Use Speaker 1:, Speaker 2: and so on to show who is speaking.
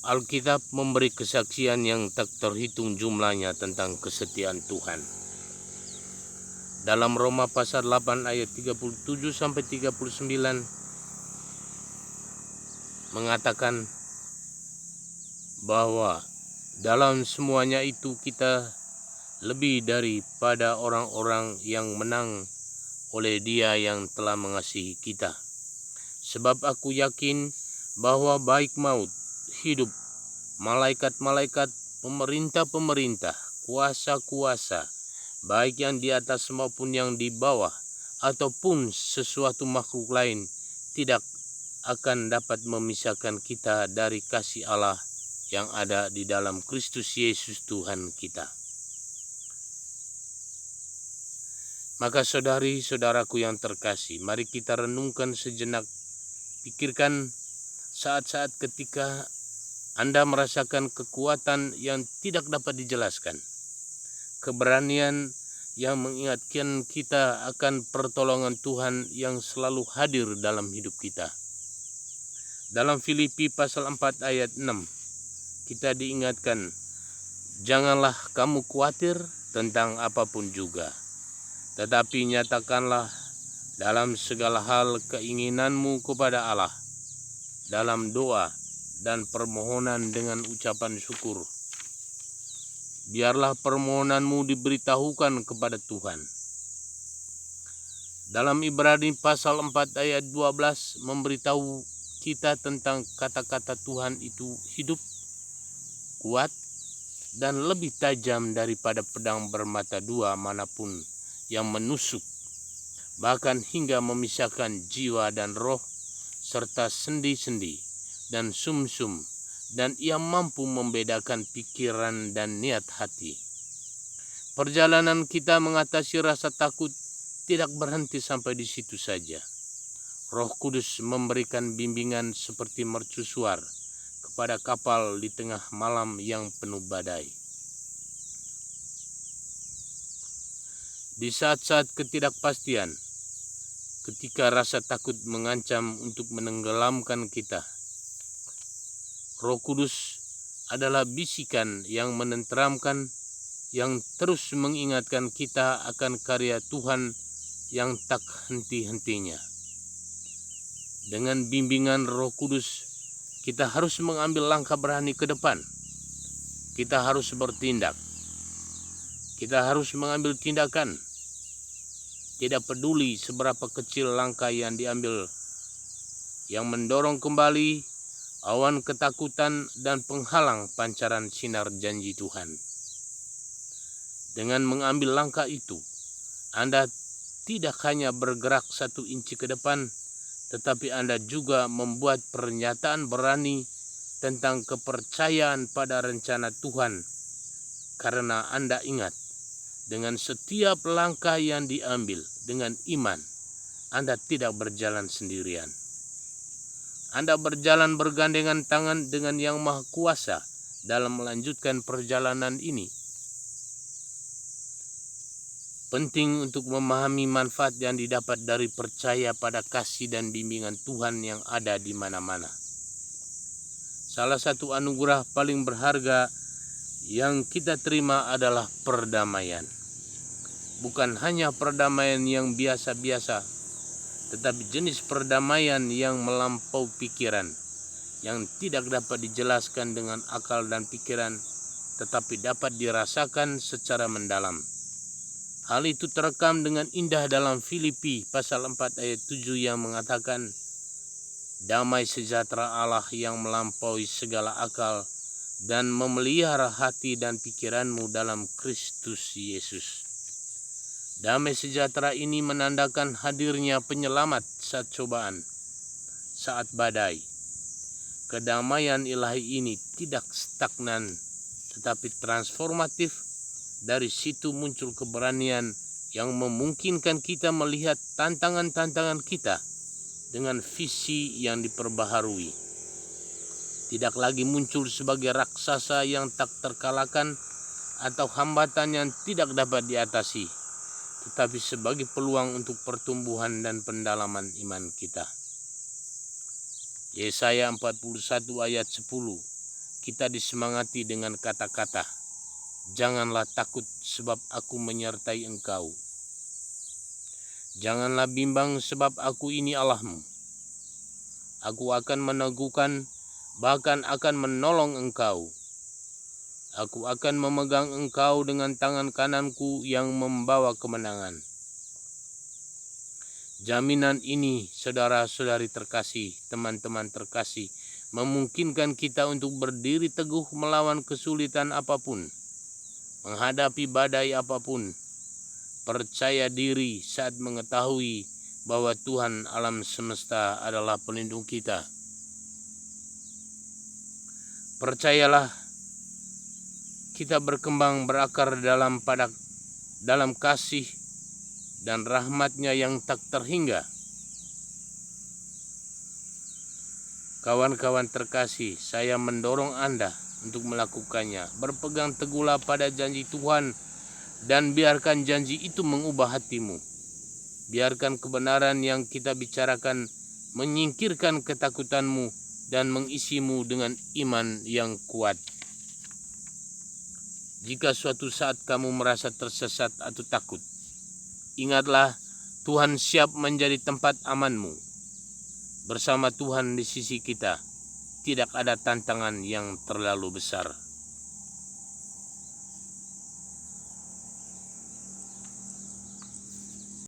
Speaker 1: Alkitab memberi kesaksian yang tak terhitung jumlahnya tentang kesetiaan Tuhan. Dalam Roma pasal 8 ayat 37 sampai 39 mengatakan bahwa dalam semuanya itu kita lebih daripada orang-orang yang menang oleh Dia yang telah mengasihi kita. Sebab aku yakin bahwa baik maut, hidup, malaikat-malaikat, pemerintah-pemerintah, kuasa-kuasa, baik yang di atas maupun yang di bawah, ataupun sesuatu makhluk lain, tidak akan dapat memisahkan kita dari kasih Allah yang ada di dalam Kristus Yesus Tuhan kita. Maka saudari-saudaraku yang terkasih, mari kita renungkan sejenak, pikirkan saat-saat ketika Anda merasakan kekuatan yang tidak dapat dijelaskan, keberanian yang mengingatkan kita akan pertolongan Tuhan yang selalu hadir dalam hidup kita. Dalam Filipi pasal 4 ayat 6, kita diingatkan, janganlah kamu khawatir tentang apapun juga, tetapi nyatakanlah dalam segala hal keinginanmu kepada Allah, dalam doa dan permohonan dengan ucapan syukur. Biarlah permohonanmu diberitahukan kepada Tuhan. Dalam Ibrani pasal 4 ayat 12 memberitahu kita tentang kata-kata Tuhan itu hidup, kuat, dan lebih tajam daripada pedang bermata dua manapun yang menusuk, bahkan hingga memisahkan jiwa dan roh, serta sendi-sendi dan sumsum, dan ia mampu membedakan pikiran dan niat hati. Perjalanan kita mengatasi rasa takut tidak berhenti sampai di situ saja. Roh Kudus memberikan bimbingan seperti mercusuar kepada kapal di tengah malam yang penuh badai. Di saat-saat ketidakpastian, ketika rasa takut mengancam untuk menenggelamkan kita, Roh Kudus adalah bisikan yang menenteramkan, yang terus mengingatkan kita akan karya Tuhan yang tak henti-hentinya. Dengan bimbingan Roh Kudus, kita harus mengambil langkah berani ke depan. Kita harus bertindak. Kita harus mengambil tindakan. Tidak peduli seberapa kecil langkah yang diambil, yang mendorong kembali awan ketakutan dan penghalang pancaran sinar janji Tuhan. Dengan mengambil langkah itu, Anda tidak hanya bergerak 1 inci ke depan, tetapi Anda juga membuat pernyataan berani tentang kepercayaan pada rencana Tuhan, karena Anda ingat, dengan setiap langkah yang diambil dengan iman, Anda tidak berjalan sendirian. Anda berjalan bergandengan tangan dengan Yang Maha Kuasa dalam melanjutkan perjalanan ini. Penting untuk memahami manfaat yang didapat dari percaya pada kasih dan bimbingan Tuhan yang ada di mana-mana. Salah satu anugerah paling berharga yang kita terima adalah perdamaian. Bukan hanya perdamaian yang biasa-biasa, tetapi jenis perdamaian yang melampaui pikiran, yang tidak dapat dijelaskan dengan akal dan pikiran, tetapi dapat dirasakan secara mendalam. Hal itu terekam dengan indah dalam Filipi pasal 4 ayat 7 yang mengatakan, damai sejahtera Allah yang melampaui segala akal dan memelihara hati dan pikiranmu dalam Kristus Yesus. Damai sejahtera ini menandakan hadirnya penyelamat saat cobaan, saat badai. Kedamaian ilahi ini tidak stagnan, tetapi transformatif. Dari situ muncul keberanian yang memungkinkan kita melihat tantangan-tantangan kita dengan visi yang diperbaharui. Tidak lagi muncul sebagai raksasa yang tak terkalahkan atau hambatan yang tidak dapat diatasi, tetapi sebagai peluang untuk pertumbuhan dan pendalaman iman kita. Yesaya 41 ayat 10, kita disemangati dengan kata-kata, "Janganlah takut sebab aku menyertai engkau. Janganlah bimbang sebab aku ini Allahmu. Aku akan meneguhkan, bahkan akan menolong engkau. Aku akan memegang engkau dengan tangan kananku yang membawa kemenangan." Jaminan ini, saudara-saudari terkasih, teman-teman terkasih, memungkinkan kita untuk berdiri teguh melawan kesulitan apapun, menghadapi badai apapun, percaya diri saat mengetahui bahwa Tuhan alam semesta adalah pelindung kita. Percayalah, kita berkembang berakar dalam kasih dan rahmat-Nya yang tak terhingga. Kawan-kawan terkasih, saya mendorong Anda untuk melakukannya. Berpegang teguhlah pada janji Tuhan dan biarkan janji itu mengubah hatimu. Biarkan kebenaran yang kita bicarakan menyingkirkan ketakutanmu dan mengisimu dengan iman yang kuat. Jika suatu saat kamu merasa tersesat atau takut, ingatlah, Tuhan siap menjadi tempat amanmu. Bersama Tuhan di sisi kita, tidak ada tantangan yang terlalu besar.